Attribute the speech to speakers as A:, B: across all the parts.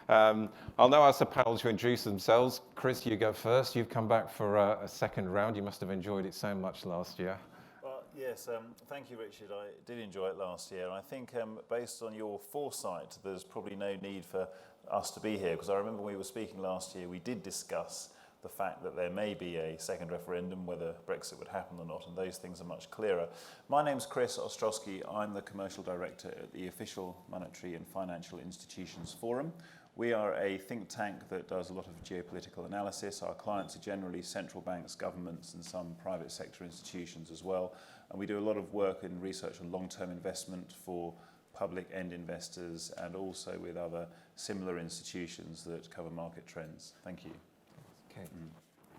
A: I'll now ask the panel to introduce themselves. Chris, you go first. You've come back for a second round. You must have enjoyed it so much last year.
B: Well, yes, thank you, Richard. I did enjoy it last year. I think based on your foresight, there's probably no need for us to be here, because I remember when we were speaking last year, we did discuss the fact that there may be a second referendum, whether Brexit would happen or not, and those things are much clearer. My name's Chris Ostrowski. I'm the Commercial Director at the Official Monetary and Financial Institutions Forum. We are a think tank that does a lot of geopolitical analysis. Our clients are generally central banks, governments, and some private sector institutions as well. And we do a lot of work in research on long-term investment for public end investors and also with other similar institutions that cover market trends. Thank you.
C: Okay.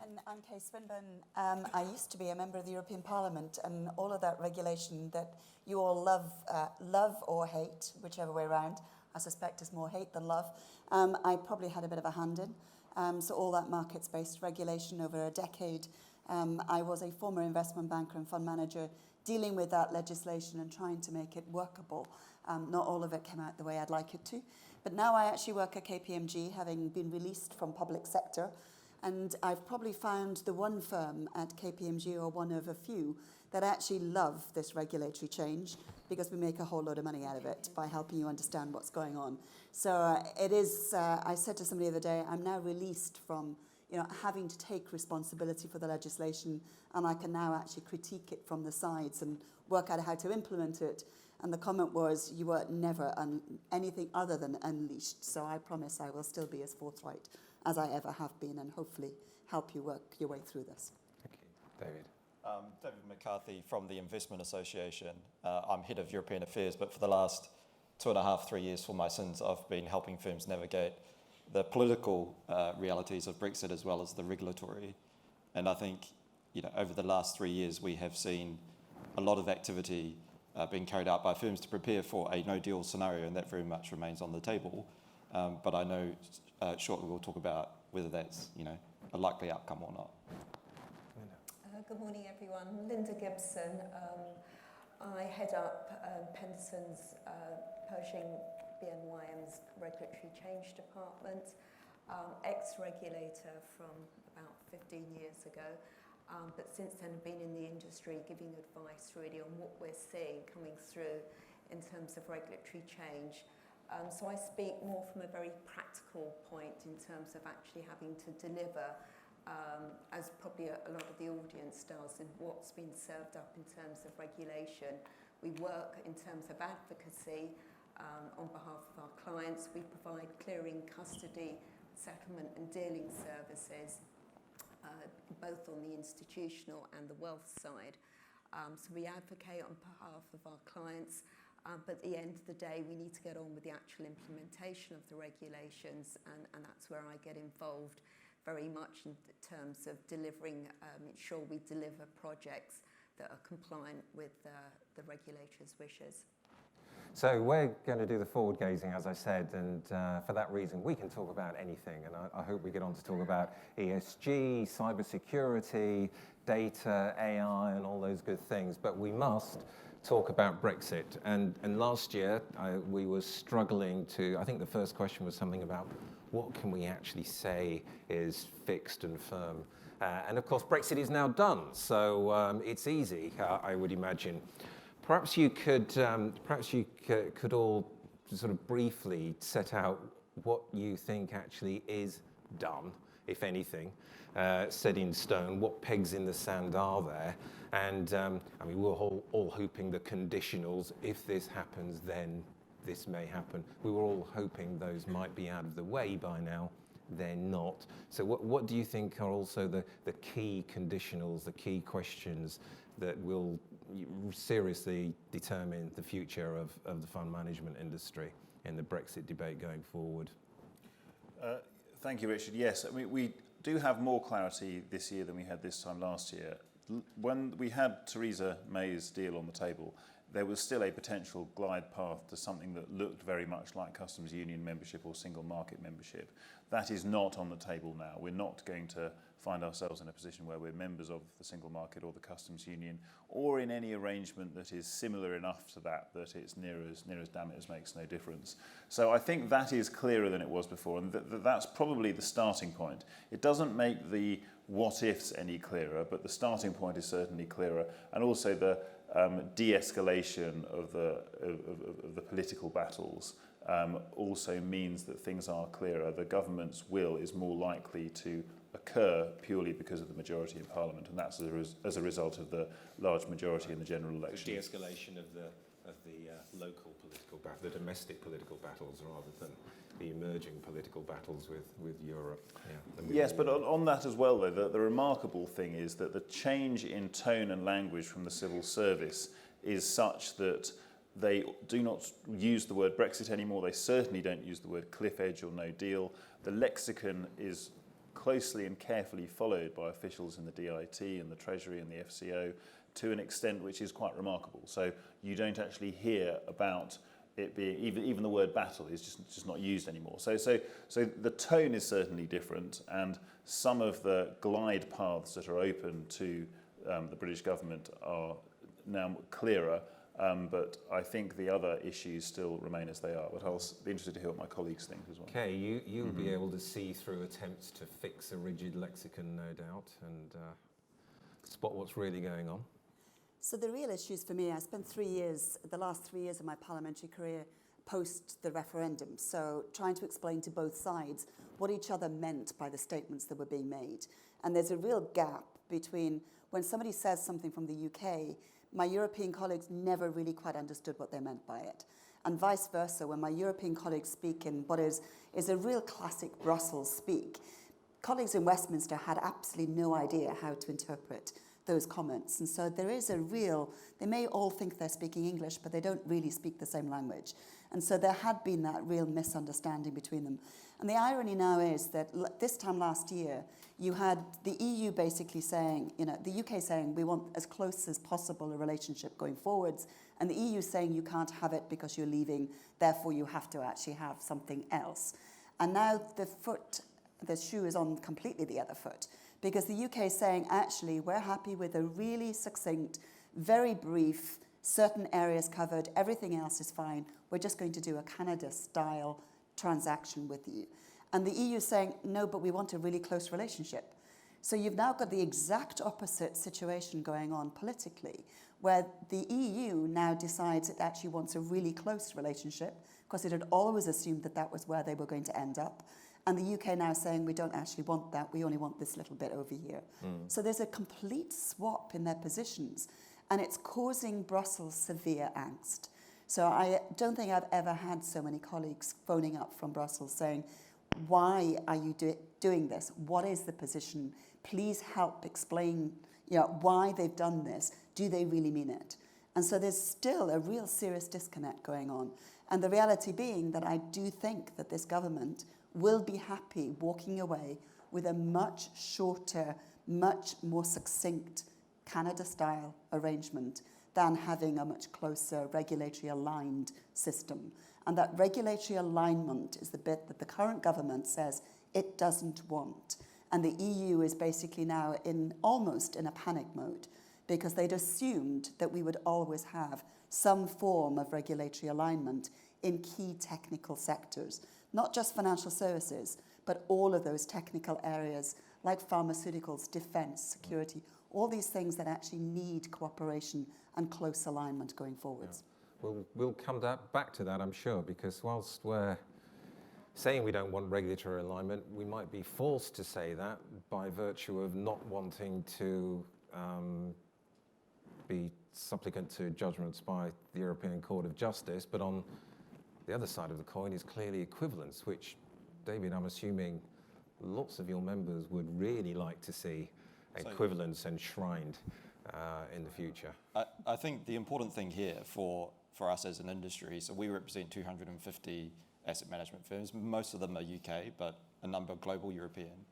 C: And I'm Kay Swinburne. I used to be a member of the European Parliament, and all of that regulation that you all love or hate, whichever way around, I suspect is more hate than love, I probably had a bit of a hand in. So all that markets-based regulation over a decade. I was a former investment banker and fund manager dealing with that legislation and trying to make it workable. Not all of it came out the way I'd like it to. But now I actually work at KPMG, having been released from public sector. And I've probably found the one firm at KPMG, or one of a few, that actually love this regulatory change, because we make a whole load of money out of it by helping you understand what's going on. So it is, I said to somebody the other day, I'm now released from having to take responsibility for the legislation, and I can now actually critique it from the sides and work out how to implement it. And the comment was, you were never anything other than unleashed. So I promise I will still be as forthright as I ever have been, and hopefully help you work your way through this.
A: Thank you. David.
D: David McCarthy from the Investment Association. I'm head of European Affairs, but for the last 2.5, 3 years for my sins, I've been helping firms navigate the political realities of Brexit as well as the regulatory. And I think, over the last 3 years, we have seen a lot of activity being carried out by firms to prepare for a no-deal scenario, and that very much remains on the table. But I know shortly we'll talk about whether that's, a likely outcome or not.
E: Good morning, everyone. Linda Gibson. I head up Penson's Pershing BNYM's Regulatory Change Department, ex-regulator from about 15 years ago. But since then, I've been in the industry giving advice really on what we're seeing coming through in terms of regulatory change. So I speak more from a very practical point in terms of actually having to deliver, as probably a lot of the audience does, and what's been served up in terms of regulation. We work in terms of advocacy on behalf of our clients. We provide clearing, custody, settlement and dealing services, both on the institutional and the wealth side. So we advocate on behalf of our clients, but at the end of the day, we need to get on with the actual implementation of the regulations, and that's where I get involved very much in terms of delivering, ensure we deliver projects that are compliant with the regulator's wishes.
A: So we're going to do the forward gazing, as I said, and for that reason, we can talk about anything. And I hope we get on to talk about ESG, cybersecurity, data, AI, and all those good things. But we must talk about Brexit. And last year, we were struggling to, I think the first question was something about what can we actually say is fixed and firm. And of course, Brexit is now done. So it's easy, I would imagine. Perhaps you could all sort of briefly set out what you think actually is done, if anything, set in stone. What pegs in the sand are there? And I mean, we're all hoping the conditionals. If this happens, then this may happen. We were all hoping those might be out of the way by now. They're not. So what do you think are also the key conditionals, the key questions that will seriously determine the future of the fund management industry in the Brexit debate going forward?
B: Thank you, Richard. Yes, I mean, we do have more clarity this year than we had this time last year. When we had Theresa May's deal on the table, there was still a potential glide path to something that looked very much like customs union membership or single market membership. That is not on the table now. We're not going to find ourselves in a position where we're members of the single market or the customs union, or in any arrangement that is similar enough to that it's near as damn it as makes no difference. So I think that is clearer than it was before, and that's probably the starting point. It doesn't make the what-ifs any clearer, but the starting point is certainly clearer, and also the de-escalation of the political battles also means that things are clearer. The government's will is more likely to occur purely because of the majority in Parliament, and that's as a result of the large majority in the general election.
A: The de-escalation of the local political battle, the domestic political battles, rather than the emerging political battles with Europe.
B: Yes, but on that as well, though, the remarkable thing is that the change in tone and language from the civil service is such that they do not use the word Brexit anymore. They certainly don't use the word cliff edge or no deal. The lexicon is closely and carefully followed by officials in the DIT and the Treasury and the FCO to an extent which is quite remarkable. So you don't actually hear about it being, even the word battle is just not used anymore. So the tone is certainly different, and some of the glide paths that are open to the British government are now clearer. But I think the other issues still remain as they are. But I'll be interested to hear what my colleagues think as well.
A: Okay, you'll be able to see through attempts to fix a rigid lexicon, no doubt, and spot what's really going on.
C: So the real issues for me, I spent the last 3 years of my parliamentary career post the referendum, so trying to explain to both sides what each other meant by the statements that were being made. And there's a real gap between when somebody says something from the UK, my European colleagues never really quite understood what they meant by it. And vice versa, when my European colleagues speak in what is a real classic Brussels speak, colleagues in Westminster had absolutely no idea how to interpret those comments. And so there is they may all think they're speaking English, but they don't really speak the same language. And so there had been that real misunderstanding between them. And the irony now is that this time last year, you had the EU basically saying, the UK saying we want as close as possible a relationship going forwards, and the EU saying you can't have it because you're leaving, therefore you have to actually have something else. And now the shoe is on completely the other foot, because the UK is saying, actually, we're happy with a really succinct, very brief, certain areas covered, everything else is fine. We're just going to do a Canada-style transaction with you. And the EU is saying, no, but we want a really close relationship. So you've now got the exact opposite situation going on politically, where the EU now decides it actually wants a really close relationship, because it had always assumed that that was where they were going to end up. And the UK now saying, we don't actually want that, we only want this little bit over here. So there's a complete swap in their positions, and it's causing Brussels severe angst. So I don't think I've ever had so many colleagues phoning up from Brussels saying, why are you doing this? What is the position? Please help explain why they've done this. Do they really mean it? And so there's still a real serious disconnect going on. And the reality being that I do think that this government will be happy walking away with a much shorter, much more succinct Canada-style arrangement than having a much closer regulatory aligned system. And that regulatory alignment is the bit that the current government says it doesn't want. And the EU is basically now almost in a panic mode, because they'd assumed that we would always have some form of regulatory alignment in key technical sectors, not just financial services, but all of those technical areas like pharmaceuticals, defense, security, all these things that actually need cooperation and close alignment going forwards.
A: Yeah. We'll come back to that, I'm sure, because whilst we're saying we don't want regulatory alignment, we might be forced to say that by virtue of not wanting to be supplicant to judgments by the European Court of Justice. But on the other side of the coin is clearly equivalence, which, David, I'm assuming lots of your members would really like to see equivalence enshrined in the future.
D: I think the important thing here for us as an industry, so we represent 250 asset management firms. Most of them are UK, but a number global European.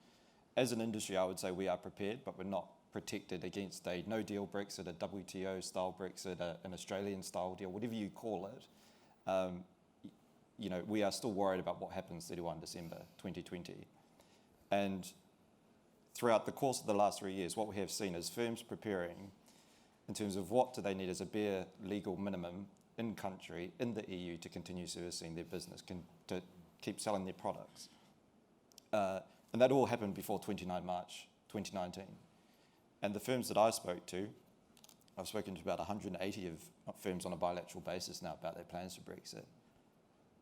D: As an industry, I would say we are prepared, but we're not protected against a no-deal Brexit, a WTO-style Brexit, an Australian-style deal, whatever you call it. You know, we are still worried about what happens 31 December 2020. And throughout the course of the last 3 years, what we have seen is firms preparing in terms of what do they need as a bare legal minimum in country, in the EU, to continue servicing their business, to keep selling their products. And that all happened before 29 March 2019. And the firms that I spoke to, I've spoken to about 180 of firms on a bilateral basis now about their plans for Brexit.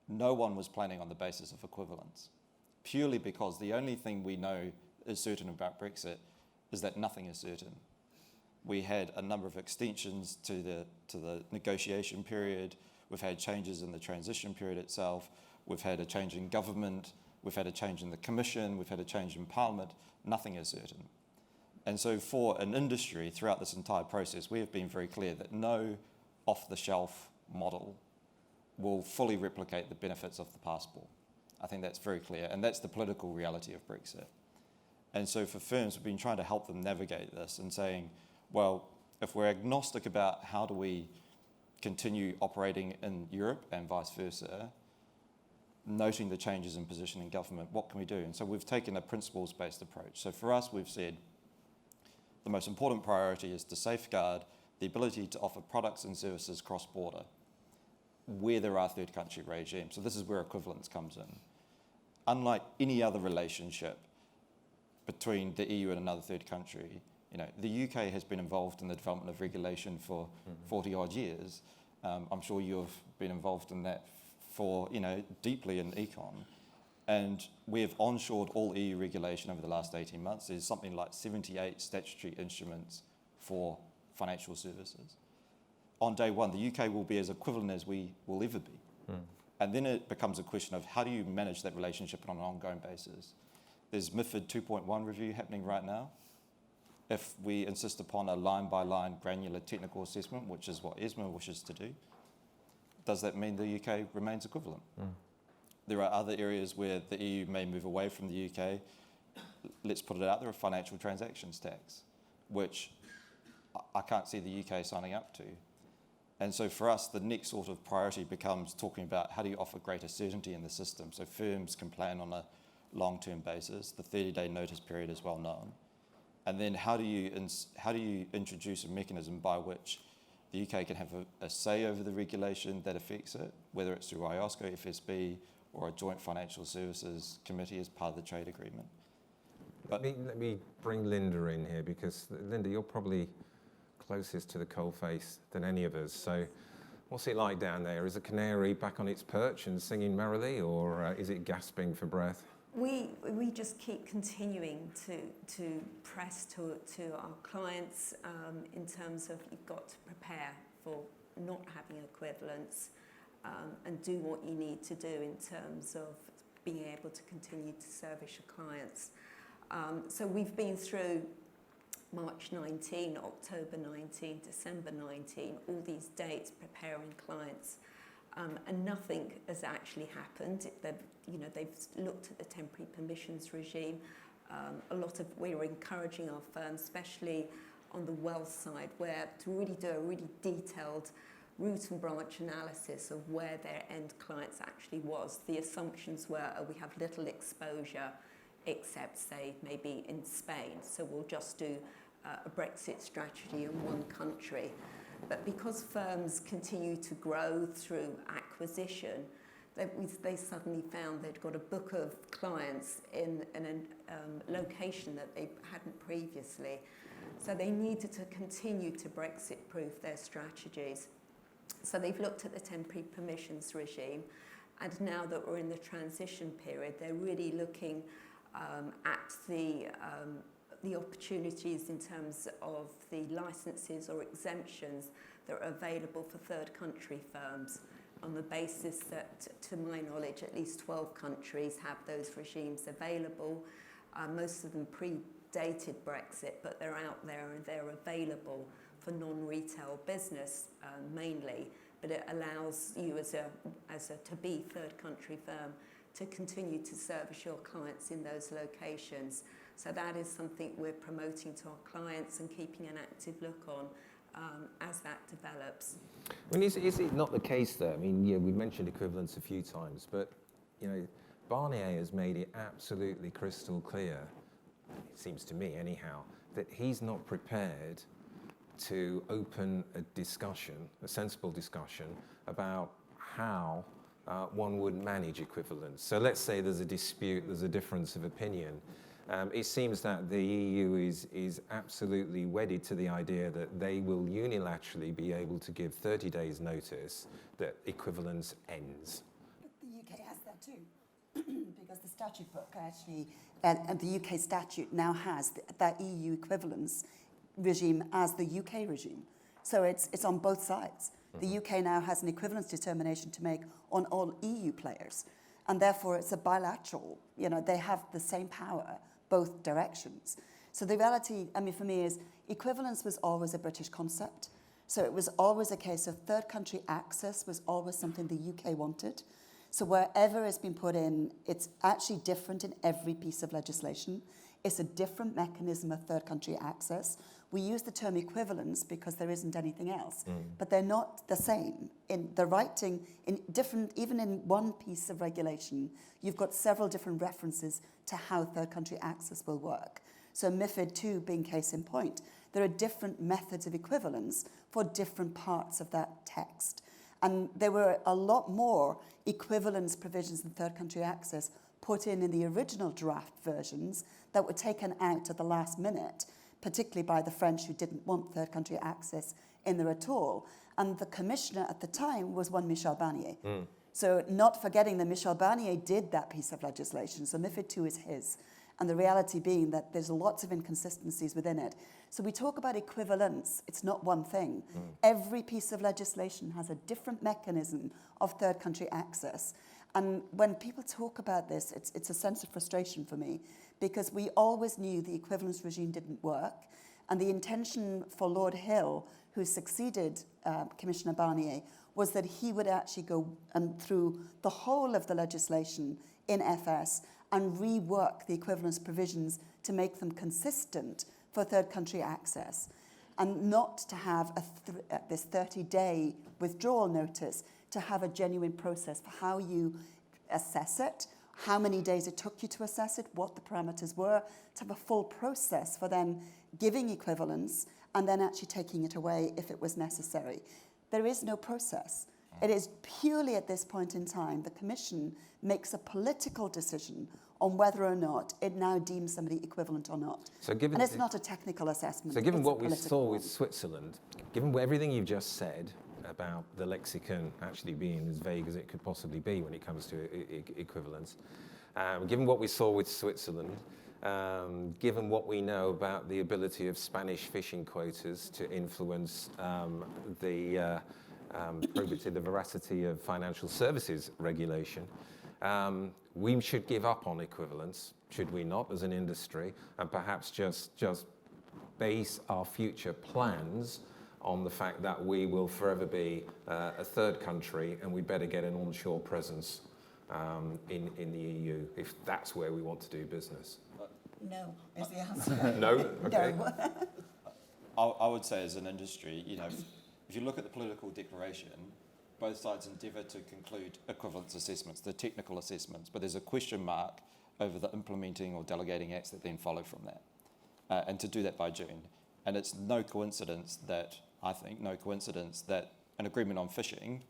D: No one was planning on the basis of equivalence, purely because the only thing we know is certain about Brexit is that nothing is certain. We had a number of extensions to the negotiation period. We've had changes in the transition period itself. We've had a change in government. We've had a change in the Commission. We've had a change in Parliament. Nothing is certain. And so for an industry throughout this entire process, we have been very clear that no off-the-shelf model will fully replicate the benefits of the passport. I think that's very clear, and that's the political reality of Brexit. And so for firms, we've been trying to help them navigate this and saying, well, if we're agnostic about how do we continue operating in Europe and vice versa, noting the changes in position in government, what can we do? And so we've taken a principles-based approach. So for us, we've said the most important priority is to safeguard the ability to offer products and services cross-border where there are third country regimes. So this is where equivalence comes in. Unlike any other relationship between the EU and another third country, you know, the UK has been involved in the development of regulation for 40 odd years. I'm sure you've been involved in that for, you know, deeply in econ. And we have onshored all EU regulation over the last 18 months. There's something like 78 statutory instruments for financial services. On day one, the UK will be as equivalent as we will ever be. And then it becomes a question of how do you manage that relationship on an ongoing basis? There's MiFID 2.1 review happening right now. If we insist upon a line-by-line granular technical assessment, which is what ESMA wishes to do, does that mean the UK remains equivalent? There are other areas where the EU may move away from the UK. Let's put it out there, a financial transactions tax, which I can't see the UK signing up to. And so for us, the next sort of priority becomes talking about how do you offer greater certainty in the system so firms can plan on a long-term basis. The 30-day notice period is well known. And then how do you introduce a mechanism by which the UK can have a say over the regulation that affects it, whether it's through IOSCO, FSB, or a joint financial services committee as part of the trade agreement.
A: But let me bring Linda in here, because Linda, you're probably closest to the coalface than any of us. So what's it like down there? Is a canary back on its perch and singing merrily, or is it gasping for breath?
E: We just keep continuing to press to our clients in terms of you've got to prepare for not having equivalence and do what you need to do in terms of being able to continue to service your clients. So we've been through March 19, October 19, December 19, all these dates preparing clients. And nothing has actually happened. They've looked at the temporary permissions regime. We're encouraging our firms, especially on the wealth side, where to really do a really detailed root and branch analysis of where their end clients actually was. The assumptions were we have little exposure, except say maybe in Spain. So we'll just do a Brexit strategy in one country. But because firms continue to grow through acquisition, they suddenly found they'd got a book of clients in a location that they hadn't previously. So they needed to continue to Brexit-proof their strategies. So they've looked at the temporary permissions regime, and now that we're in the transition period, they're really looking at the opportunities in terms of the licenses or exemptions that are available for third country firms on the basis that, to my knowledge, at least 12 countries have those regimes available. Most of them predated Brexit, but they're out there and they're available for non-retail business mainly, but it allows you as a to-be third country firm to continue to service your clients in those locations. So that is something we're promoting to our clients and keeping an active look on as that develops.
A: I mean, is it not the case though? I mean, yeah, we mentioned equivalence a few times, but you know, Barnier has made it absolutely crystal clear, it seems to me anyhow, that he's not prepared to open a discussion, a sensible discussion, about how one would manage equivalence. So let's say there's a dispute, there's a difference of opinion. It seems that the EU is absolutely wedded to the idea that they will unilaterally be able to give 30 days notice that equivalence ends.
C: But the UK has that too, because the statute book actually, and the UK statute now has that EU equivalence regime as the UK regime. So it's on both sides. The UK now has an equivalence determination to make on all EU players, and therefore it's a bilateral, you know, they have the same power both directions. So the reality, I mean, for me is equivalence was always a British concept. So it was always a case of third country access was always something the UK wanted. So wherever it's been put in, it's actually different in every piece of legislation. It's a different mechanism of third country access. We use the term equivalence because there isn't anything else, but they're not the same. In the writing, in different, even in one piece of regulation, you've got several different references to how third country access will work. So MiFID II being case in point, there are different methods of equivalence for different parts of that text. And there were a lot more equivalence provisions in third country access put in the original draft versions that were taken out at the last minute, particularly by the French, who didn't want third country access in there at all. And the commissioner at the time was one Michel Barnier. So not forgetting that Michel Barnier did that piece of legislation, so MiFID II is his. And the reality being that there's lots of inconsistencies within it. So we talk about equivalence, it's not one thing. Every piece of legislation has a different mechanism of third country access. And when people talk about this, it's a sense of frustration for me, because we always knew the equivalence regime didn't work, and the intention for Lord Hill, who succeeded Commissioner Barnier, was that he would actually go through the whole of the legislation in FS and rework the equivalence provisions to make them consistent for third country access, and not to have this 30-day withdrawal notice, to have a genuine process for how you assess it, how many days it took you to assess it, what the parameters were, to have a full process for then giving equivalence and then actually taking it away if it was necessary. There is no process. It is purely at this point in time, the Commission makes a political decision on whether or not it now deems somebody equivalent or not.
A: So given
C: and it's not a technical assessment.
A: So given
C: it's
A: what we saw with Switzerland, given everything you've just said about the lexicon actually being as vague as it could possibly be when it comes to equivalence, given what we saw with Switzerland, given what we know about the ability of Spanish fishing quotas to influence the veracity of financial services regulation, we should give up on equivalence, should we not, as an industry, and perhaps just base our future plans on the fact that we will forever be a third country, and we better get an onshore presence in the EU if that's where we want to do business.
C: No, is the answer.
A: No? Okay.
C: No.
D: I would say as an industry, you know, if you look at the political declaration, both sides endeavour to conclude equivalence assessments, the technical assessments, but there's a question mark over the implementing or delegating acts that then follow from that, and to do that by June. And it's no coincidence that an agreement on fishing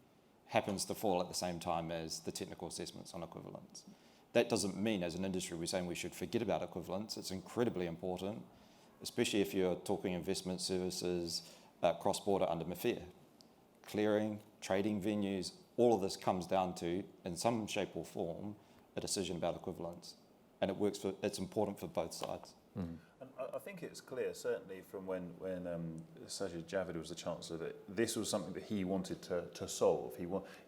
D: happens to fall at the same time as the technical assessments on equivalence. That doesn't mean as an industry we're saying we should forget about equivalence. It's incredibly important, especially if you're talking investment services, cross-border under MFIR. Clearing, trading venues, all of this comes down to, in some shape or form, a decision about equivalence. And it's important for both sides.
B: And I think it's clear, certainly from when Sajid Javid was the Chancellor, that this was something that he wanted to solve.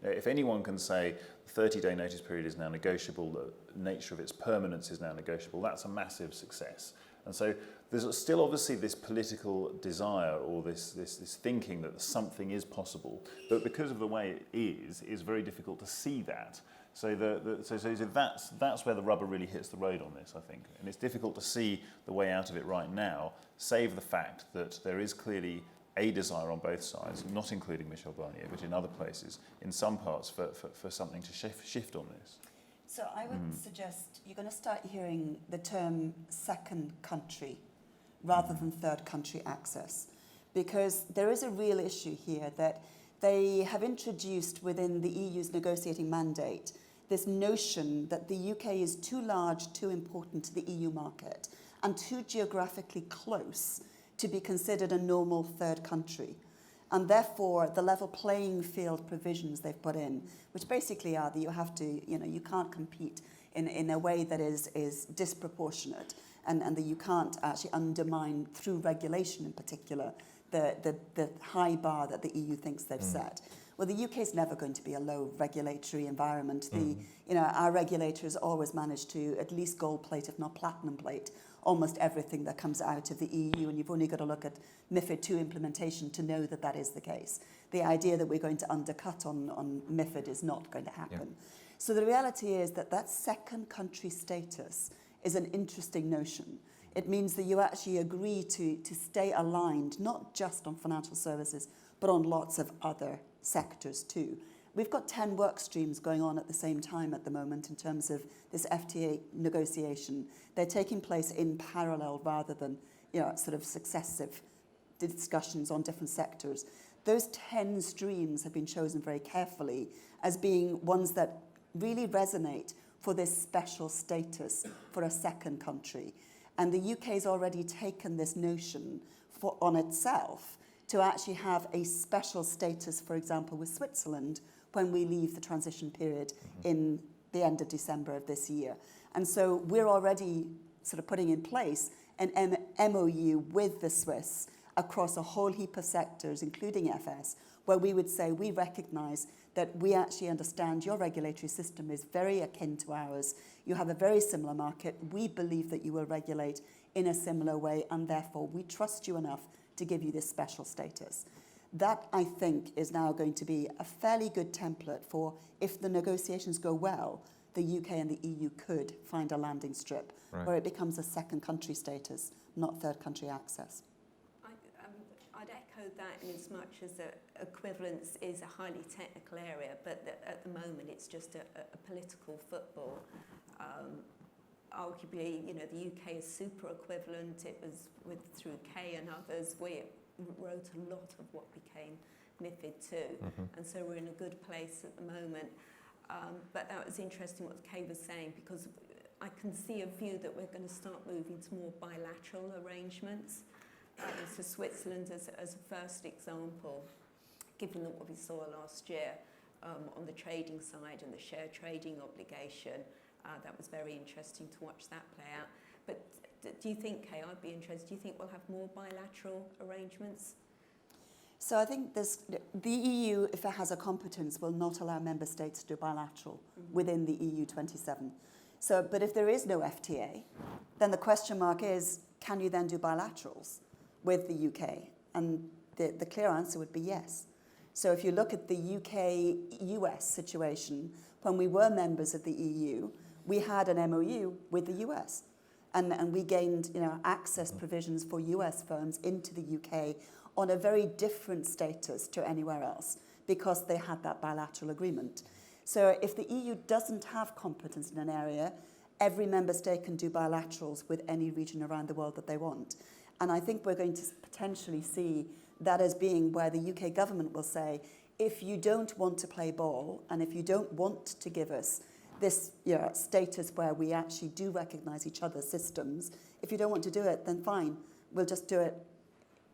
B: If anyone can say the 30-day notice period is now negotiable, the nature of its permanence is now negotiable, that's a massive success. And so there's still obviously this political desire or this thinking that something is possible, but because of the way it is very difficult to see that. So that's where the rubber really hits the road on this, I think. And it's difficult to see the way out of it right now, save the fact that there is clearly a desire on both sides, not including Michel Barnier, but in other places, in some parts, for something to shift on this.
C: So I would suggest you're going to start hearing the term second country rather than third country access, because there is a real issue here that they have introduced within the EU's negotiating mandate this notion that the UK is too large, too important to the EU market, and too geographically close to be considered a normal third country. And therefore, the level playing field provisions they've put in, which basically are that you have to, you can't compete in a way that is disproportionate, and that you can't actually undermine, through regulation in particular, the high bar that the EU thinks they've set. Well, the UK is never going to be a low regulatory environment. Our regulators always manage to at least gold plate, if not platinum plate, almost everything that comes out of the EU, and you've only got to look at MiFID II implementation to know that that is the case. The idea that we're going to undercut on MiFID is not going to happen. Yeah. So the reality is that second country status is an interesting notion. It means that you actually agree to stay aligned, not just on financial services, but on lots of other sectors too. We've got 10 work streams going on at the same time at the moment in terms of this FTA negotiation. They're taking place in parallel rather than sort of successive discussions on different sectors. Those 10 streams have been chosen very carefully as being ones that really resonate for this special status for a second country. And the UK has already taken this notion on itself to actually have a special status, for example, with Switzerland when we leave the transition period in the end of December of this year. And so we're already sort of putting in place an MOU with the Swiss across a whole heap of sectors, including FS, where we would say we recognise that we actually understand your regulatory system is very akin to ours. You have a very similar market. We believe that you will regulate in a similar way, and therefore we trust you enough to give you this special status. That, I think, is now going to be a fairly good template for, if the negotiations go well, the UK and the EU could find a landing strip where it becomes a second country status, not third country access.
E: I'd echo that in as much as equivalence is a highly technical area, but at the moment it's just a political football. Arguably, the UK is super equivalent. It was through Kay and others, we wrote a lot of what became MiFID II, and so we're in a good place at the moment. But that was interesting what Kay was saying, because I can see a view that we're going to start moving to more bilateral arrangements. So Switzerland as a first example, given what we saw last year on the trading side and the share trading obligation, that was very interesting to watch that play out. But do you think, Kay, I'd be interested, do you think we'll have more bilateral arrangements?
C: So I think the EU, if it has a competence, will not allow member states to do bilateral within the EU 27. So, but if there is no FTA, then the question mark is, can you then do bilaterals with the UK? And the clear answer would be yes. So if you look at the UK-US situation, when we were members of the EU, we had an MOU with the US. And we gained access provisions for US firms into the UK on a very different status to anywhere else because they had that bilateral agreement. So if the EU doesn't have competence in an area, every member state can do bilaterals with any region around the world that they want. And I think we're going to potentially see that as being where the UK government will say, if you don't want to play ball and if you don't want to give us this status where we actually do recognise each other's systems, if you don't want to do it, then fine, we'll just do it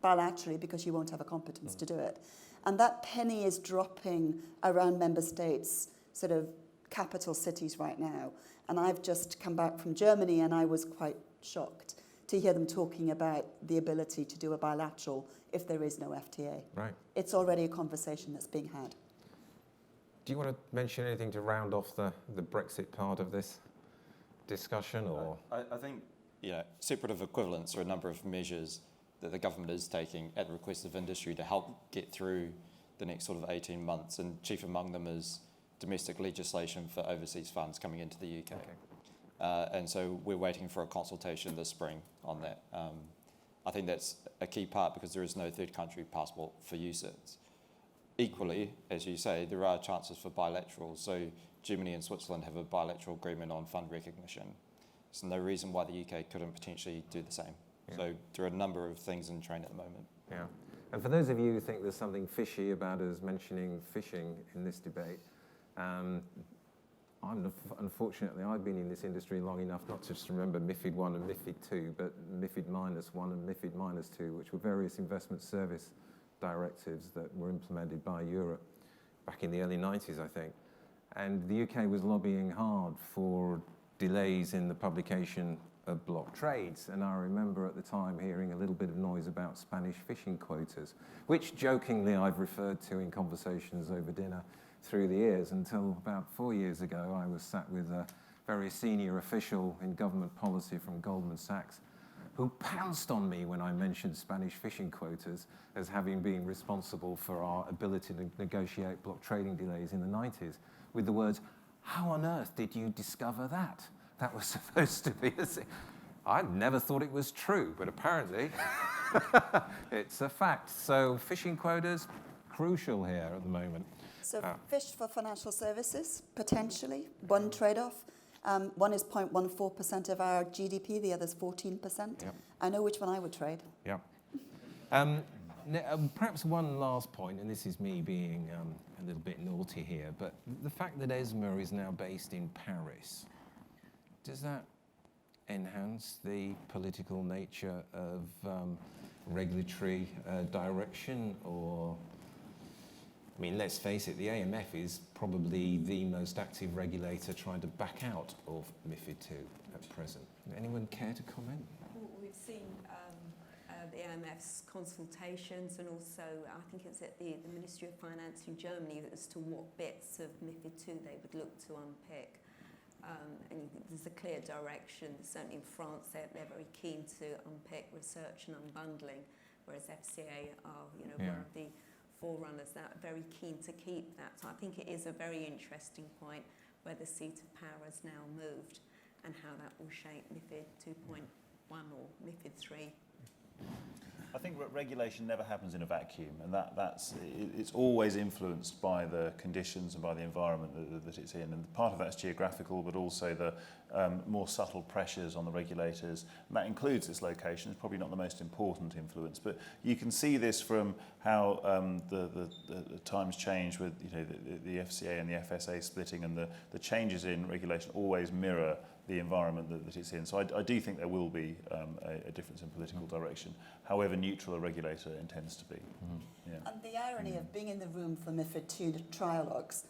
C: bilaterally because you won't have a competence to do it. And that penny is dropping around member states, sort of capital cities right now. And I've just come back from Germany and I was quite shocked to hear them talking about the ability to do a bilateral if there is no FTA.
A: Right.
C: It's already a conversation that's being had.
A: Do you want to mention anything to round off the Brexit part of this discussion? Or
D: I think separate of equivalence are a number of measures that the government is taking at the request of industry to help get through the next sort of 18 months, and chief among them is domestic legislation for overseas funds coming into the UK.
A: Okay.
D: And so we're waiting for a consultation this spring on that. I think that's a key part because there is no third country passport for UCITS. Equally, as you say, there are chances for bilateral. So Germany and Switzerland have a bilateral agreement on fund recognition. There's no reason why the UK couldn't potentially do the same.
A: Yeah.
D: So there are a number of things in train at the moment.
A: Yeah. And for those of you who think there's something fishy about us mentioning fishing in this debate, unfortunately, I've been in this industry long enough not to just remember MiFID 1 and MiFID 2, but MiFID -1 and MiFID -2, which were various investment service directives that were implemented by Europe back in the early 90s, I think. And the UK was lobbying hard for delays in the publication of block trades. And I remember at the time hearing a little bit of noise about Spanish fishing quotas, which jokingly I've referred to in conversations over dinner through the years, until about 4 years ago I was sat with a very senior official in government policy from Goldman Sachs who pounced on me when I mentioned Spanish fishing quotas as having been responsible for our ability to negotiate block trading delays in the 90s, with the words, "How on earth did you discover that? That was supposed to be a thing." I never thought it was true, but apparently it's a fact. So fishing quotas, crucial here at the moment.
C: So fish for financial services, potentially, one trade-off. One is 0.14% of our GDP, the other's 14%.
A: Yep.
C: I know which one I would trade.
A: Yeah. Perhaps one last point, and this is me being a little bit naughty here, but the fact that ESMA is now based in Paris, does that enhance the political nature of regulatory direction? Or, I mean, let's face it, the AMF is probably the most active regulator trying to back out of MiFID II at present. Anyone care to comment?
E: Well, we've seen the AMF's consultations, and also I think it's at the Ministry of Finance in Germany as to what bits of MiFID II they would look to unpick. And there's a clear direction. Certainly in France, they're very keen to unpick research and unbundling, whereas FCA are, one of the forerunners that are very keen to keep that. So I think it is a very interesting point where the seat of power has now moved and how that will shape MiFID 2.1 or MiFID 3.
B: I think regulation never happens in a vacuum, and it's always influenced by the conditions and by the environment that it's in. And part of that's geographical, but also the more subtle pressures on the regulators. And that includes its location. It's probably not the most important influence, but you can see this from how the times change with the FCA and the FSA splitting, and the changes in regulation always mirror the environment that it's in. So I do think there will be a difference in political direction, however neutral a regulator intends to be. Yeah.
C: And the irony of being in the room for MiFID II trialogues,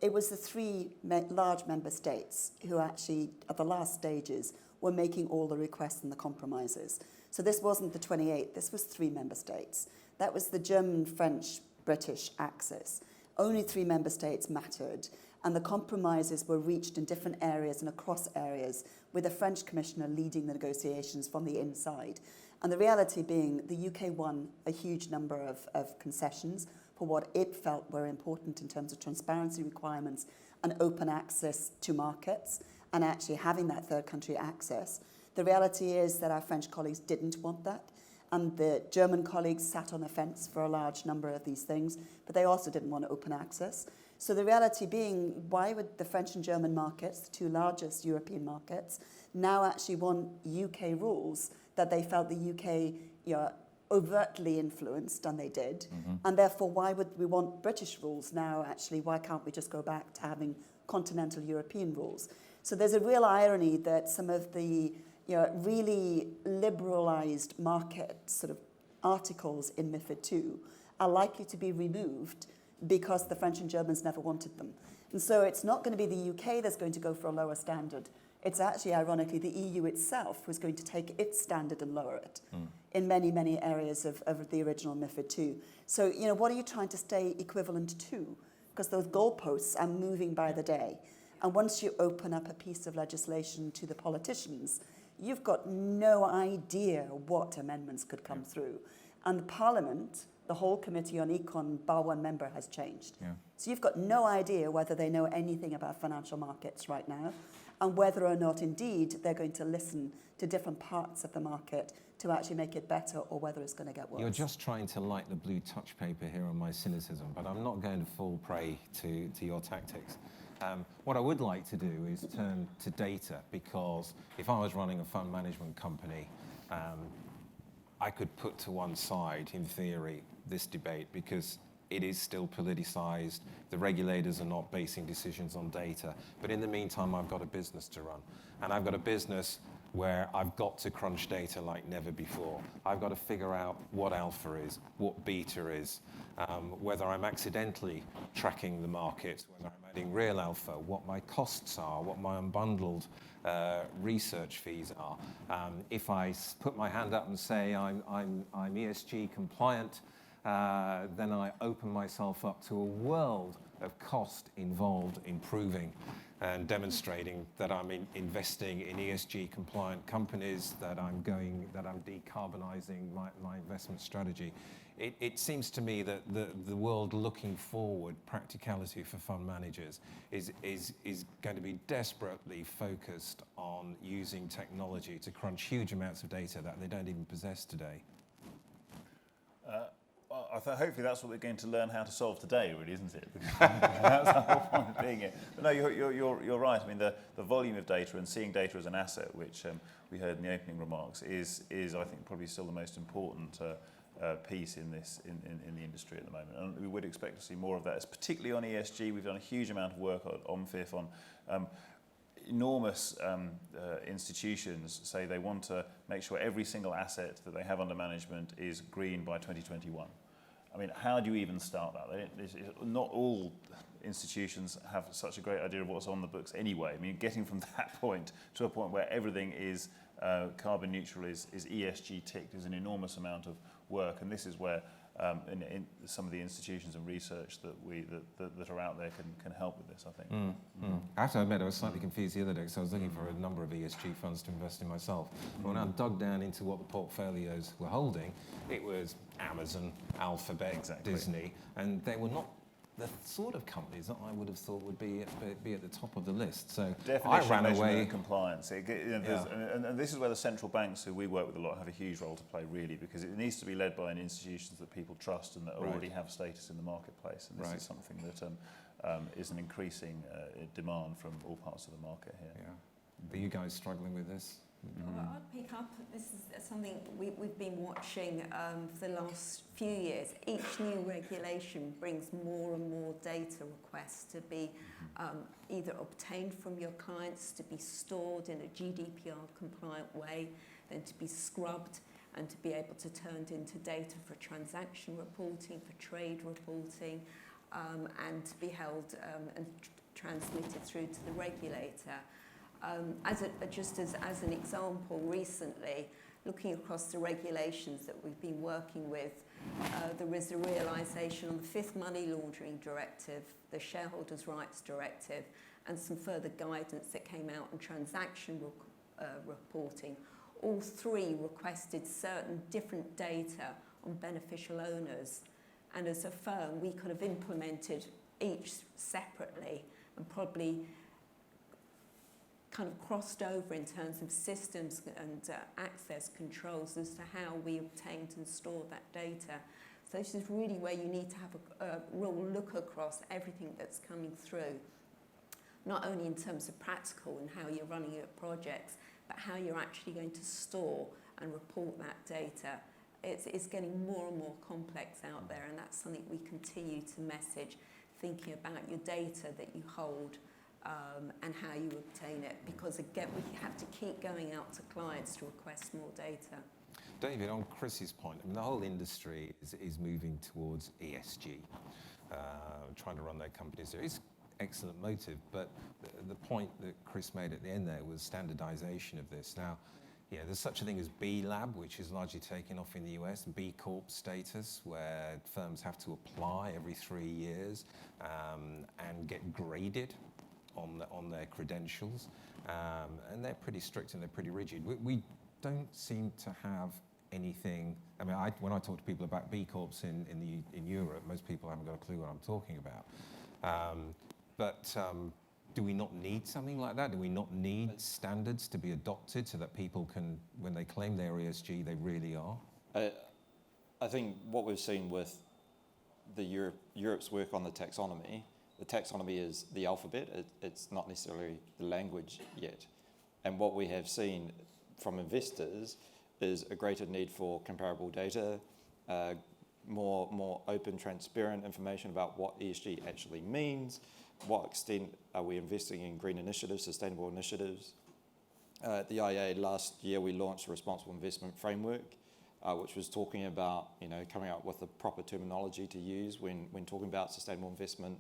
C: it was the three large member states who actually, at the last stages, were making all the requests and the compromises. So this wasn't the 28, this was 3 member states. That was the German, French, British axis. Only 3 member states mattered, and the compromises were reached in different areas and across areas, with a French commissioner leading the negotiations from the inside. And the reality being the UK won a huge number of concessions for what it felt were important in terms of transparency requirements and open access to markets, and actually having that third country access. The reality is that our French colleagues didn't want that, and the German colleagues sat on the fence for a large number of these things, but they also didn't want open access. So the reality being, why would the French and German markets, the 2 largest European markets, now actually want UK rules that they felt the UK overtly influenced, and they did, and therefore why would we want British rules now actually? Why can't we just go back to having continental European rules? So there's a real irony that some of the really liberalised market sort of articles in MiFID II are likely to be removed because the French and Germans never wanted them. And so it's not going to be the UK that's going to go for a lower standard. It's actually, ironically, the EU itself who's going to take its standard and lower it in many, many areas of the original MiFID II. So, what are you trying to stay equivalent to? Because those goalposts are moving by the day. And once you open up a piece of legislation to the politicians, you've got no idea what amendments could come through. And the Parliament, the whole committee on econ, bar one member, has changed.
A: Yeah.
C: So you've got no idea whether they know anything about financial markets right now, and whether or not indeed they're going to listen to different parts of the market to actually make it better, or whether it's going to get worse.
A: You're just trying to light the blue touch paper here on my cynicism, but I'm not going to fall prey to your tactics. What I would like to do is turn to data, because if I was running a fund management company, I could put to one side, in theory, this debate, because it is still politicized. The regulators are not basing decisions on data. But in the meantime, I've got a business to run. And I've got a business where I've got to crunch data like never before. I've got to figure out what alpha is, what beta is, whether I'm accidentally tracking the market, whether I'm adding real alpha, what my costs are, what my unbundled research fees are. If I put my hand up and say I'm ESG compliant, then I open myself up to a world of cost involved in proving and demonstrating that I'm investing in ESG compliant companies, that I'm decarbonizing my investment strategy. It seems to me that the world looking forward, practicality for fund managers, is going to be desperately focused on using technology to crunch huge amounts of data that they don't even possess today.
B: Hopefully that's what we're going to learn how to solve today, really, isn't it? That's the whole point of being here. But no, you're right. I mean, the volume of data and seeing data as an asset, which we heard in the opening remarks, is I think probably still the most important piece in the industry at the moment. And we would expect to see more of that. It's particularly on ESG. We've done a huge amount of work on OMFIF on. Enormous institutions say they want to make sure every single asset that they have under management is green by 2021. I mean, how do you even start that? Not all institutions have such a great idea of what's on the books anyway. I mean, getting from that point to a point where everything is carbon neutral is ESG ticked is an enormous amount of work, and this is where in some of the institutions and research that are out there can help with this, I think.
A: I have to admit, I was slightly confused the other day because I was looking for a number of ESG funds to invest in myself. But when I dug down into what the portfolios were holding, it was Amazon, Alphabet, Disney, and they were not the sort of companies that I would have thought would be at the top of the list. So
B: definition,
A: I ran away.
B: And compliance. And this is where the central banks, who we work with a lot, have a huge role to play, really, because it needs to be led by institutions that people trust and that already have status in the marketplace. And this is something that is an increasing demand from all parts of the market here.
A: Yeah. Are you guys struggling with this?
E: Well, I'd pick up, this is something we've been watching for the last few years. Each new regulation brings more and more data requests to be either obtained from your clients, to be stored in a GDPR compliant way, then to be scrubbed and to be able to turn into data for transaction reporting, for trade reporting, and to be held and transmitted through to the regulator. Just as an example, recently, looking across the regulations that we've been working with, there is a realisation on the 5th Money Laundering Directive, the Shareholders' Rights Directive, and some further guidance that came out on transaction reporting. All three requested certain different data on beneficial owners, and as a firm, we could have implemented each separately and probably kind of crossed over in terms of systems and access controls as to how we obtained and stored that data. So this is really where you need to have a real look across everything that's coming through, not only in terms of practical and how you're running your projects, but how you're actually going to store and report that data. It's getting more and more complex out there, and that's something we continue to message, thinking about your data that you hold, and how you obtain it, because again we have to keep going out to clients to request more data.
A: David, on Chris's point, I mean, the whole industry is moving towards ESG, trying to run their companies. There is excellent motive, but the point that Chris made at the end there was standardization of this. Now, there's such a thing as B Lab, which is largely taken off in the US, B Corp status, where firms have to apply every 3 years and get graded on their credentials, and they're pretty strict and they're pretty rigid. We don't seem to have anything. I mean, when I talk to people about B Corps in Europe, most people haven't got a clue what I'm talking about. But do we not need something like that? Do we not need standards to be adopted so that people can, when they claim they're ESG, they really are?
D: I think what we've seen with Europe's work on the taxonomy is the alphabet. It's not necessarily the language yet. And what we have seen from investors is a greater need for comparable data, more open, transparent information about what ESG actually means, what extent are we investing in green initiatives, sustainable initiatives. At the IA last year, we launched a responsible investment framework, which was talking about, coming up with the proper terminology to use when talking about sustainable investment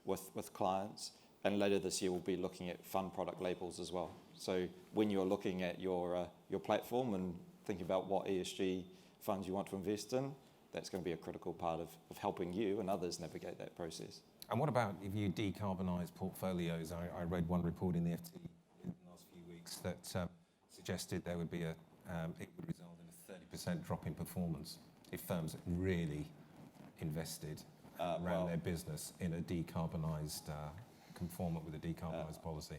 D: with clients. And later this year, we'll be looking at fund product labels as well. So when you're looking at your platform and thinking about what ESG funds you want to invest in, that's going to be a critical part of helping you and others navigate that process.
A: And what about if you decarbonise portfolios? I read one report in the FT in the last few weeks that suggested there would be it would result in a 30% drop in performance if firms really invested around their business in a decarbonised, conformant with a decarbonised policy.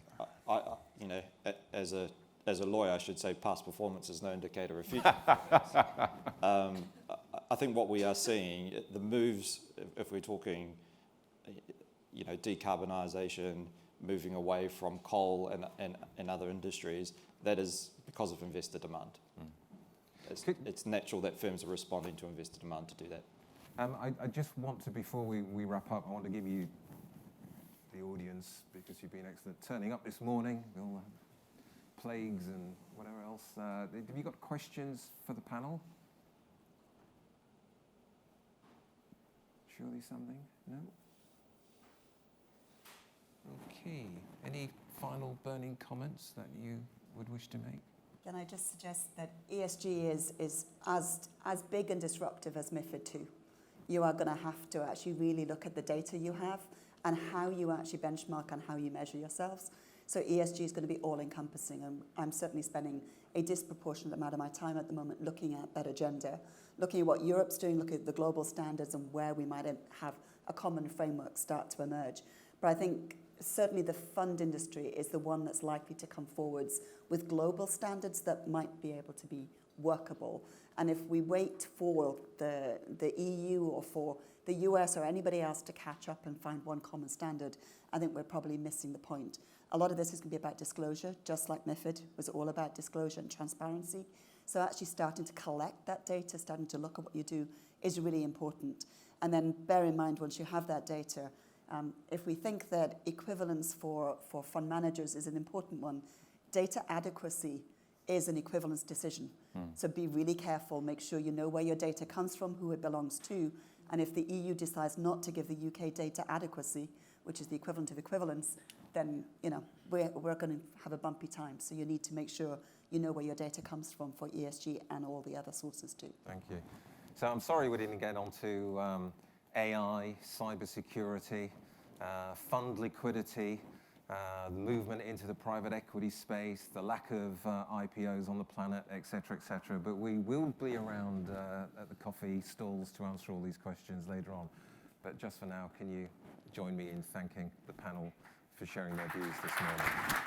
D: As a lawyer, I should say past performance is no indicator of future performance. I think what we are seeing, the moves, if we're talking, decarbonisation, moving away from coal and other industries, that is because of investor demand. It's natural that firms are responding to investor demand to do that.
A: I just want to, before we wrap up, I want to give you the audience, because you've been excellent turning up this morning, all the plagues and whatever else. Have you got questions for the panel? Surely something? No? Okay. Any final burning comments that you would wish to make?
C: Can I just suggest that ESG is as big and disruptive as MiFID II. You are going to have to actually really look at the data you have and how you actually benchmark and how you measure yourselves. So ESG is going to be all-encompassing, and I'm certainly spending a disproportionate amount of my time at the moment looking at that agenda, looking at what Europe's doing, looking at the global standards and where we might have a common framework start to emerge. But I think certainly the fund industry is the one that's likely to come forwards with global standards that might be able to be workable. And if we wait for the EU or for the US or anybody else to catch up and find one common standard, I think we're probably missing the point. A lot of this is going to be about disclosure, just like MiFID was all about disclosure and transparency. So actually starting to collect that data, starting to look at what you do is really important. And then bear in mind, once you have that data, if we think that equivalence for fund managers is an important one, data adequacy is an equivalence decision. So be really careful, make sure you know where your data comes from, who it belongs to, and if the EU decides not to give the UK data adequacy, which is the equivalent of equivalence, then we're going to have a bumpy time. So you need to make sure you know where your data comes from for ESG and all the other sources too.
A: Thank you. So I'm sorry we didn't get onto AI, cybersecurity, fund liquidity, the movement into the private equity space, the lack of IPOs on the planet, et cetera, but we will be around at the coffee stalls to answer all these questions later on. But just for now, can you join me in thanking the panel for sharing their views this morning?